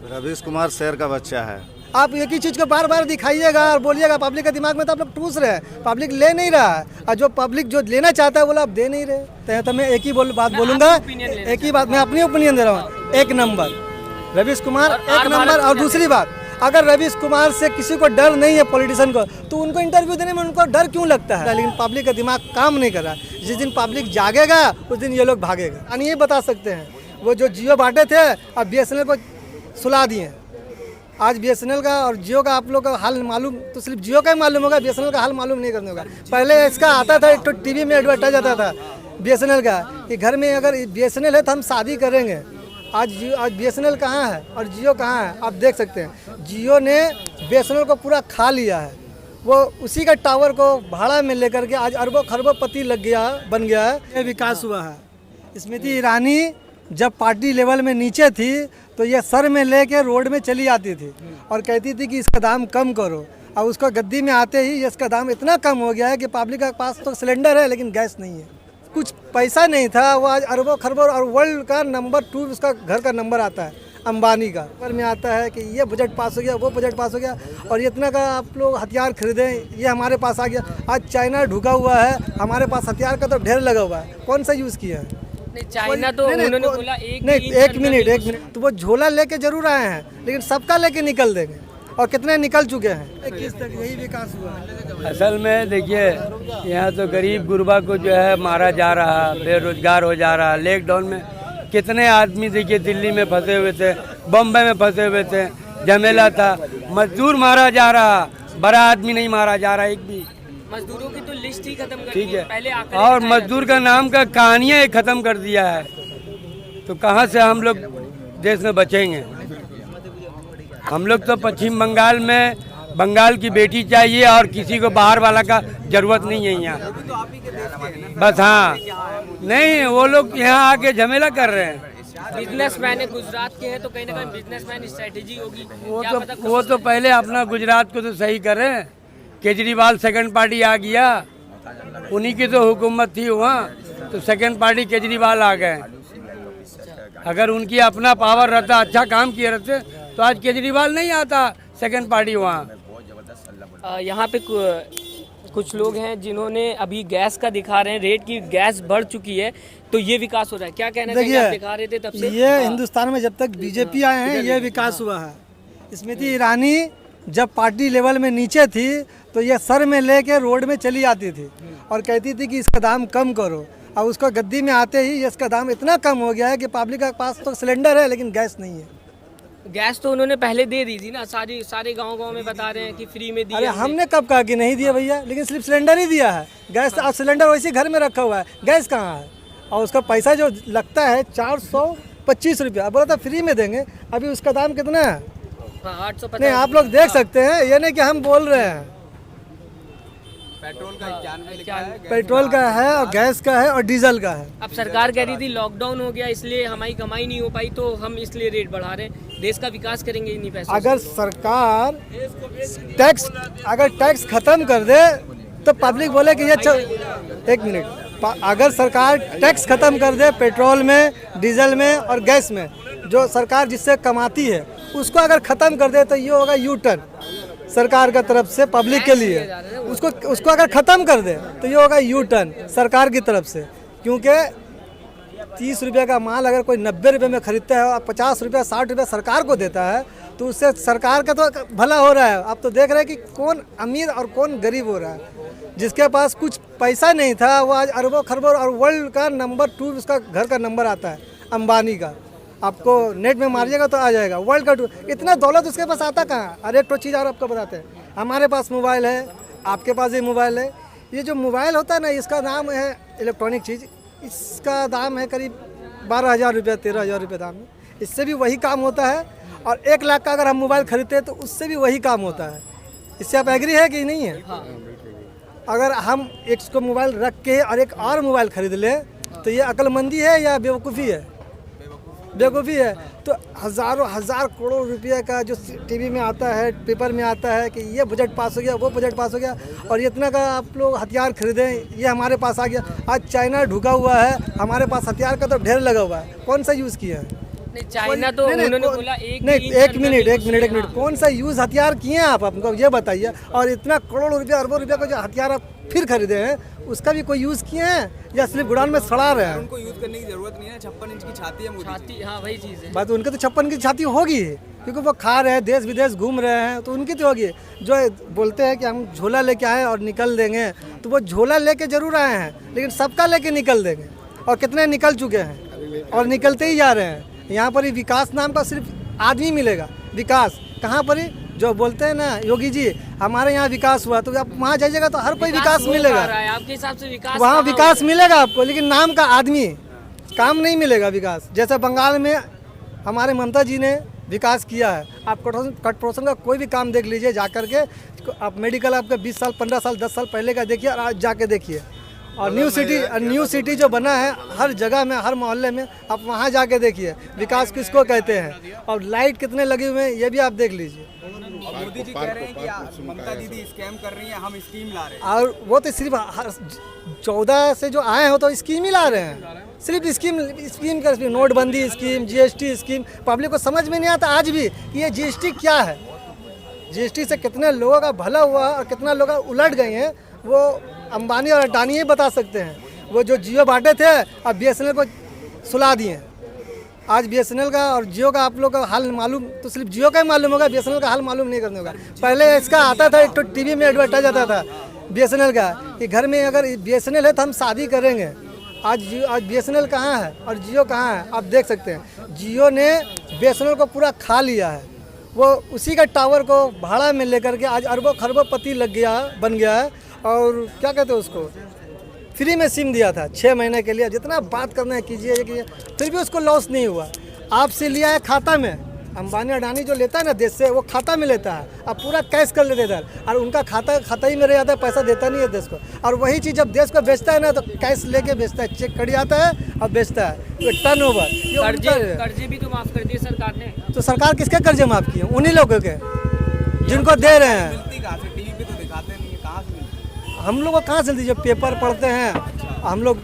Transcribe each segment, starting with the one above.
रवीश कुमार शेर का बच्चा है। आप एक ही चीज़ को बार बार दिखाइएगा और बोलिएगा, पब्लिक के दिमाग में तो आप लोग ठूस रहे हैं, पब्लिक ले नहीं रहा है, और जो पब्लिक जो लेना चाहता है वो आप दे नहीं रहे। तो मैं एक ही बात बोलूँगा, एक ही बात, मैं अपनी ओपिनियन दे रहा हूँ, एक नंबर रवीश कुमार, एक नंबर। और दूसरी बात, अगर रवीश कुमार से किसी को डर नहीं है पॉलिटिशियन को, तो उनको इंटरव्यू देने में उनको डर क्यों लगता है? लेकिन पब्लिक का दिमाग काम नहीं कर रहा है। जिस दिन पब्लिक जागेगा उस दिन ये लोग भागेगा। यानी ये बता सकते हैं, वो जो जियो बांटे थे अब BSNL को सुला दिए। आज BSNL का और जियो का आप लोग का हाल मालूम, तो सिर्फ जियो का ही मालूम होगा, BSNL का हाल मालूम नहीं करने होगा। पहले इसका आता था, एक तो TV में एडवर्टाइज आता था BSNL का कि घर में अगर BSNL है तो हम शादी करेंगे। आज BSNL कहाँ है और जियो कहाँ है? आप देख सकते हैं, जियो ने BSNL को पूरा खा लिया है। वो उसी का टावर को भाड़ा में लेकर के आज अरबों खरबों पति बन गया है। ये विकास हुआ है। स्मृति ईरानी जब पार्टी लेवल में नीचे थी तो ये सर में लेके रोड में चली आती थी और कहती थी कि इसका दाम कम करो। और उसको गद्दी में आते ही इसका दाम इतना कम हो गया है कि पब्लिक के पास तो सिलेंडर है लेकिन गैस नहीं है। कुछ पैसा नहीं था, वो आज अरबों खरबों, और वर्ल्ड का नंबर 2 उसका घर का नंबर आता है, अंबानी का पर में आता है कि ये बजट पास हो गया, वो बजट पास हो गया, और इतना का आप लोग हथियार खरीदें, ये हमारे पास आ गया। आज चाइना ढुका हुआ है, हमारे पास हथियार का तो ढेर लगा हुआ है, कौन सा यूज़ किया है? चाइना तो उन्होंने बोला एक मिनट, तो वो झोला लेके जरूर आए हैं लेकिन सबका लेके निकल देंगे, और कितने निकल चुके हैं। किस तक यही विकास हुआ है। असल में देखिए, यहाँ तो गरीब गुरबा को जो है मारा जा रहा, बेरोजगार हो जा रहा। लॉकडाउन में कितने आदमी देखिए दिल्ली में फंसे हुए थे, बम्बई में फंसे हुए थे, झमेला था। मजदूर मारा जा रहा, बड़ा आदमी नहीं मारा जा रहा एक भी। मजदूरों की तो लिस्ट ही खत्म कर ठीक दी है, पहले और मजदूर का नाम का कहानियाँ खत्म कर दिया है। तो कहाँ से हम लोग देश में बचेंगे? हम लोग तो पश्चिम बंगाल में बंगाल की बेटी चाहिए और किसी को बाहर वाला का जरूरत नहीं है यहाँ। बस हाँ, नहीं वो लोग यहाँ आके झमेला कर रहे हैं। बिजनेसमैन है, गुजरात के हैं तो कहीं ना कहीं बिजनेसमैन स्ट्रेटेजी होगी। वो तो पहले अपना गुजरात को तो सही कर रहे हैं। केजरीवाल सेकंड पार्टी आ गया, उन्हीं की तो हुकूमत थी वहाँ, तो सेकंड पार्टी केजरीवाल आ गए। अगर उनकी अपना पावर रहता, अच्छा काम किए रहते, तो आज केजरीवाल नहीं आता सेकंड पार्टी वहाँ। यहाँ पे कुछ लोग हैं जिन्होंने अभी गैस का दिखा रहे हैं, रेट की गैस बढ़ चुकी है, तो ये विकास हो रहा है। क्या कहना चाहिए? आप दिखा रहे थे तब से ये हिंदुस्तान में जब तक BJP आए हैं ये विकास हुआ है। स्मृति ईरानी जब पार्टी लेवल में नीचे थी तो ये सर में लेके रोड में चली आती थी और कहती थी कि इसका दाम कम करो, और उसको गद्दी में आते ही इसका दाम इतना कम हो गया है कि पब्लिक के पास तो सिलेंडर है लेकिन गैस नहीं है। गैस तो उन्होंने पहले दे दी थी ना, सारे गांव में बता रहे हैं कि फ्री में दी। अरे हमने कब कहा कि नहीं दिया भैया, लेकिन सिर्फ सिलेंडर ही दिया है। गैस अब सिलेंडर वैसे घर में रखा हुआ है, गैस कहाँ है? और उसका पैसा जो लगता है 425 रुपया, बोला था फ्री में देंगे, अभी उसका दाम कितना है? 850। नहीं, आप लोग देख सकते हैं, ये नहीं कि हम बोल रहे हैं। पेट्रोल का है और गैस का है और डीजल का है। अब सरकार कह रही थी लॉकडाउन हो गया इसलिए हमारी कमाई नहीं हो पाई, तो हम इसलिए रेट बढ़ा रहे हैं। देश का विकास करेंगे इन्हीं पैसों। अगर सरकार टैक्स खत्म कर दे तो पब्लिक बोले कि ये एक मिनट, अगर सरकार टैक्स खत्म कर दे पेट्रोल में, डीजल में और गैस में, जो सरकार जिससे कमाती है उसको अगर खत्म कर दे तो ये होगा यू टर्न सरकार का तरफ से पब्लिक के लिए। उसको अगर ख़त्म कर दे तो ये होगा यू टर्न सरकार की तरफ से। क्योंकि 30 रुपये का माल अगर कोई 90 रुपये में खरीदता है और 50 रुपया 60 रुपया सरकार को देता है तो उससे सरकार का तो भला हो रहा है। आप तो देख रहे हैं कि कौन अमीर और कौन गरीब हो रहा है। जिसके पास कुछ पैसा नहीं था वो आज अरबों खरबों, और वर्ल्ड का नंबर 2 उसका घर का नंबर आता है, अंबानी का। आपको नेट में मारिएगा तो आ जाएगा, वर्ल्ड का 2। इतना दौलत उसके पास आता कहाँ? और एक तो चीज़ और आपको बताते हैं, हमारे पास मोबाइल है, आपके पास भी मोबाइल है। ये जो मोबाइल होता है ना, इसका दाम है इलेक्ट्रॉनिक चीज़, इसका दाम है करीब 12,000 रुपये, 13,000 रुपये दाम है। इससे भी वही काम होता है, और 1 लाख का अगर हम मोबाइल खरीदते हैं तो उससे भी वही काम होता है। इससे आप एग्री है कि नहीं है? हाँ। अगर हम एक को मोबाइल रख के और एक और मोबाइल खरीद लें तो ये अक्लमंदी है या बेवकूफ़ी है? बेवकूफ़ी है। तो हज़ार करोड़ रुपये का जो टीवी में आता है, पेपर में आता है कि ये बजट पास हो गया, वो बजट पास हो गया, और इतना का आप लोग हथियार खरीदें, ये हमारे पास आ गया। आज चाइना ढुका हुआ है, हमारे पास हथियार का तो ढेर लगा हुआ है, कौन सा यूज़ किया है? नहीं, चाइना तो नहीं, उन्होंने कौन- बोला एक नहीं, ही एक चल मिनट करके एक मिनट एक कुछ मिनट कौन सा यूज हथियार किए हैं आप हमको ये बताइए। और इतना करोड़ों रुपया अरबों रुपया का जो हथियार आप फिर खरीदे हैं उसका भी कोई यूज किए हैं या सिर्फ गुडाउन में सड़ा रहे हैं? उनको यूज करने की जरूरत नहीं है। 56 इंच की छाती है मोदी जी। छाती, हाँ वही चीज़ है। बात उनके तो 56 की छाती होगी क्योंकि वो खा रहे हैं, देश विदेश घूम रहे हैं, तो उनकी तो होगी। जो बोलते हैं कि हम झोला लेके आए और निकल देंगे, तो वो झोला लेके जरूर आए हैं लेकिन सबका लेके निकल देंगे। और कितने निकल चुके हैं और निकलते ही जा रहे हैं। यहाँ पर ही विकास नाम का सिर्फ आदमी मिलेगा। विकास कहाँ पर ही जो बोलते हैं ना योगी जी हमारे यहाँ विकास हुआ, तो आप वहाँ जाइएगा तो हर कोई विकास हो मिलेगा। पा रहा है, आपके हिसाब से विकास वहाँ कहाँ विकास हो मिलेगा आपको, लेकिन नाम का आदमी काम नहीं मिलेगा विकास। जैसे बंगाल में हमारे ममता जी ने विकास किया है। आप कटप्रोसन का कोई भी काम देख लीजिए जा कर के। आप मेडिकल आपका 20 साल 15 साल 10 साल पहले का देखिए और आज जाके देखिए। और न्यू सिटी जो बना है हर जगह में हर मोहल्ले में, आप वहाँ जाके देखिए विकास किसको कहते हैं। और लाइट कितने लगे हुए हैं ये भी आप देख लीजिए। और मोदी जी कह रहे हैं कि ममता दीदी स्कैम कर रही है, हम स्कीम ला रहे हैं। और वो तो सिर्फ 14 से जो आए हो तो स्कीम ही ला रहे हैं। सिर्फ स्कीम का नोटबंदी स्कीम, जीएसटी स्कीम, पब्लिक को समझ में नहीं आता आज भी कि ये जीएसटी क्या है। जीएसटी से कितने लोगों का भला हुआ और कितना लोग उलट गए हैं वो अंबानी और अडानी ही बता सकते हैं। वो जो जियो बांटे थे अब बीएसएनएल को सुला दिए। आज बीएसएनएल का और जियो का आप लोग का हाल मालूम तो सिर्फ जियो का ही मालूम होगा, बीएसएनएल का हाल मालूम नहीं करने होगा। पहले इसका आता था, एक तो टीवी में एडवर्टाइज आता था बीएसएनएल का कि घर में अगर बीएसएनएल है तो हम शादी करेंगे। आज बीएसएनएल कहाँ है और जियो कहाँ है आप देख सकते हैं। जियो ने बीएसएनएल को पूरा खा लिया है। वो उसी का टावर को भाड़ा में लेकर के आज अरबों खरबों पति बन गया है। और क्या कहते हैं उसको फ्री में सिम दिया था 6 महीने के लिए। जितना बात करना है कीजिए, फिर भी उसको लॉस नहीं हुआ। आपसे लिया है खाता में। अंबानी अडानी जो लेता है ना देश से, वो खाता में लेता है। अब पूरा कैश कर लेते हैं और उनका खाता ही में रह जाता है, पैसा देता नहीं है देश को। और वही चीज़ जब देश को बेचता है ना तो कैश लेके बेचता है, चेक कट जाता है और बेचता है। तो टर्न ओवर कर्जे भी तो माफ कर दिए सरकार ने। तो सरकार किसके कर्जे माफ किए? उन्हीं लोगों के जिनको दे रहे हैं। मिलती कहाँ से? टीवी पे तो दिखाते नहीं है, कहाँ से मिलती? हम लोग को कहाँ से जो पेपर पढ़ते हैं हम लोग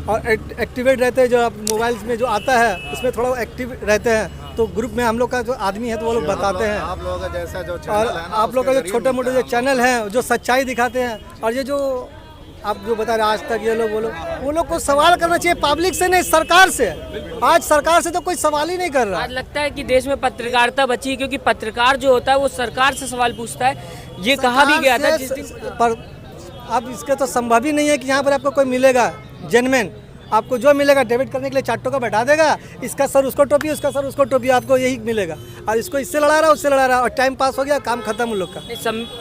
और एक्टिवेट रहते हैं, जो आप मोबाइल्स में जो आता है उसमें थोड़ा एक्टिव रहते हैं, तो ग्रुप में हम लोग का जो आदमी है तो वो लोग बताते हैं। आप लोगों का जैसा जो और चैनल है ना, आप लोग का जो उसके छोटे मोटे जो जरिए चैनल हैं जो सच्चाई दिखाते हैं। और ये जो आप जो बता रहे आज तक ये लोग वो लोग को सवाल करना चाहिए पब्लिक से, नहीं सरकार से। आज सरकार से तो कोई सवाल ही नहीं कर रहा। आज लगता है कि देश में पत्रकारिता बची है, क्योंकि पत्रकार जो होता है वो सरकार से सवाल पूछता है। ये कहा भी गया था जिस दिन पर अब इसके तो संभव ही नहीं है कि यहाँ पर आपको कोई मिलेगा जेन्युइन। आपको जो मिलेगा डेबिट करने के लिए चाटों का बैठा देगा, इसका सर उसको टोपी, उसका सर उसको टोपी, आपको यही मिलेगा। और इसको इससे लड़ा रहा उससे लड़ा रहा और टाइम पास हो गया, काम खत्म उन लोग का।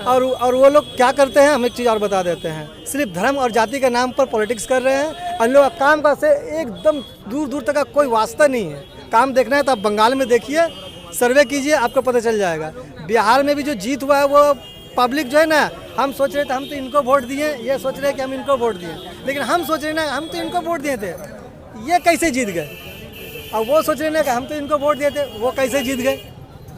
और वो लोग क्या करते हैं, हम एक चीज़ और बता देते हैं, सिर्फ धर्म और जाति के नाम पर पॉलिटिक्स कर रहे हैं। और लोग काम का से एकदम दूर दूर तक का कोई वास्ता नहीं है। काम देखना है तो आप बंगाल में देखिए, सर्वे कीजिए, आपको पता चल जाएगा। बिहार में भी जो जीत हुआ है वो पब्लिक जो है ना, हम सोच रहे थे हम तो इनको वोट दिए, ये सोच रहे कि हम इनको वोट दिए, लेकिन हम सोच रहे ना हम तो इनको वोट दिए थे, ये कैसे जीत गए। और वो सोच रहे ना कि हम तो इनको वोट दिए थे, वो कैसे जीत गए।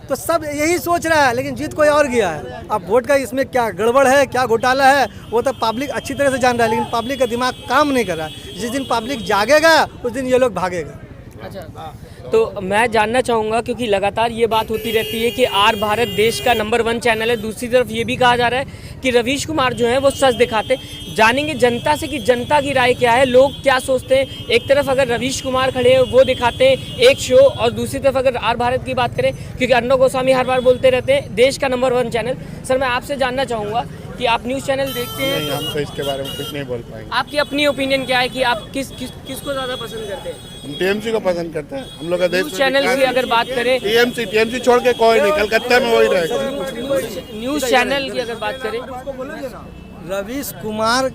तो सब यही सोच रहा है, लेकिन जीत कोई और गया है। अब वोट का इसमें क्या गड़बड़ है, क्या घोटाला है, वो तो पब्लिक अच्छी तरह से जान रहा है, लेकिन पब्लिक का दिमाग काम नहीं कर रहा है। जिस दिन पब्लिक जागेगा उस दिन ये लोग भागेगा। अच्छा, तो मैं जानना चाहूँगा, क्योंकि लगातार ये बात होती रहती है कि आर भारत देश का नंबर 1 चैनल है। दूसरी तरफ ये भी कहा जा रहा है कि रवीश कुमार जो है वो सच दिखाते। जानेंगे जनता से कि जनता की राय क्या है, लोग क्या सोचते हैं। एक तरफ अगर रवीश कुमार खड़े हैं वो दिखाते हैं एक शो, और दूसरी तरफ अगर आर भारत की बात करें, क्योंकि अर्णव गोस्वामी हर बार बोलते रहते हैं देश का नंबर 1 चैनल। सर मैं आपसे जानना चाहूँगा कि आप न्यूज़ चैनल देखते हैं, नहीं, हम तो इसके बारे में कुछ नहीं बोल पाएंगे। आपकी अपनी ओपिनियन क्या है कि आप किसको ज़्यादा पसंद करते हैं? हम टीएमसी को पसंद करते हैं। हम लोग का देश न्यूज़ चैनल की अगर बात करें, टीएमसी छोड़ के कोई नहीं, कलकत्ता में वही रहेगा। न्यूज़ चैनल की अगर बात करें, रवीश कुमार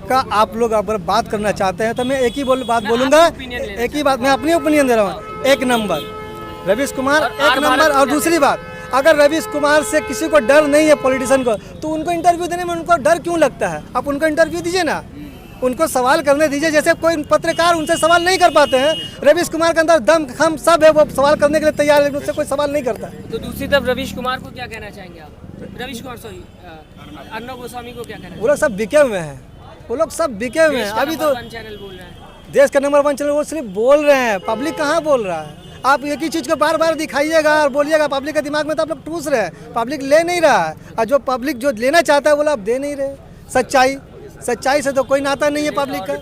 का आप लोग अगर बात करना चाहते हैं तो मैं एक ही बात बोलूँगा, एक ही बात मैं अपनी ओपिनियन दे रहा हूँ। 1 नंबर रवीश कुमार, 1 नंबर। और दूसरी बात, अगर रवीश कुमार से किसी को डर नहीं है पॉलिटिशियन को, तो उनको इंटरव्यू देने में उनको डर क्यों लगता है? आप उनको इंटरव्यू दीजिए ना, उनको सवाल करने दीजिए। जैसे कोई पत्रकार उनसे सवाल नहीं कर पाते हैं, रवीश कुमार के अंदर दम खम सब है, वो सवाल करने के लिए तैयार है, लेकिन उससे कोई सवाल नहीं करता। तो दूसरी तरफ रवीश कुमार को क्या कहना चाहेंगे आप? रवीश कुमार सॉरी अर्णव गोस्वामी को क्या कहना वो लोग सब बिके हुए हैं, वो लोग सब बिके हुए हैं। अभी तो चैनल बोल रहे हैं देश का नंबर 1 चैनल वो सिर्फ बोल रहे हैं, पब्लिक कहाँ बोल रहा है। आप एक ही चीज़ को बार बार दिखाइएगा और बोलिएगा पब्लिक के दिमाग में तो आप लोग ठूस रहे हैं, पब्लिक ले नहीं रहा है। और जो पब्लिक जो लेना चाहता है वो आप दे नहीं रहे। सच्चाई से तो कोई नाता नहीं है पब्लिक का।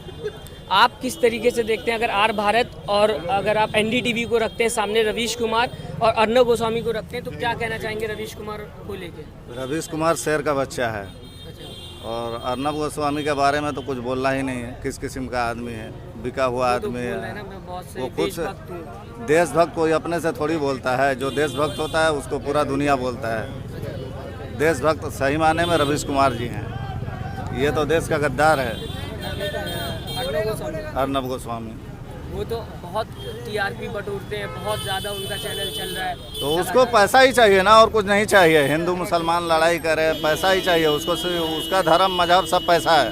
आप किस तरीके से देखते हैं अगर आर भारत और अगर आप एनडीटीवी को रखते हैं सामने रवीश कुमार और अर्नब गोस्वामी को रखते हैं, तो क्या कहना चाहेंगे रवीश कुमार को लेके? रवीश कुमार शेर का बच्चा है और अर्नब गोस्वामी के बारे में तो कुछ बोलना ही नहीं है। किस किस्म का आदमी है, बिका हुआ आदमी है। वो खुद से देशभक्त कोई अपने से थोड़ी बोलता है। जो देशभक्त होता है उसको पूरा दुनिया बोलता है। देशभक्त सही माने में रवीश कुमार जी हैं। ये तो देश का गद्दार है अर्नब गोस्वामी। वो तो बहुत टीआरपी बटोरते हैं, बहुत ज़्यादा उनका चैनल चल रहा है। तो उसको पैसा ही चाहिए ना, और कुछ नहीं चाहिए। हिंदू मुसलमान लड़ाई करे, पैसा ही चाहिए उसको। उसका धर्म मजहब सब पैसा है।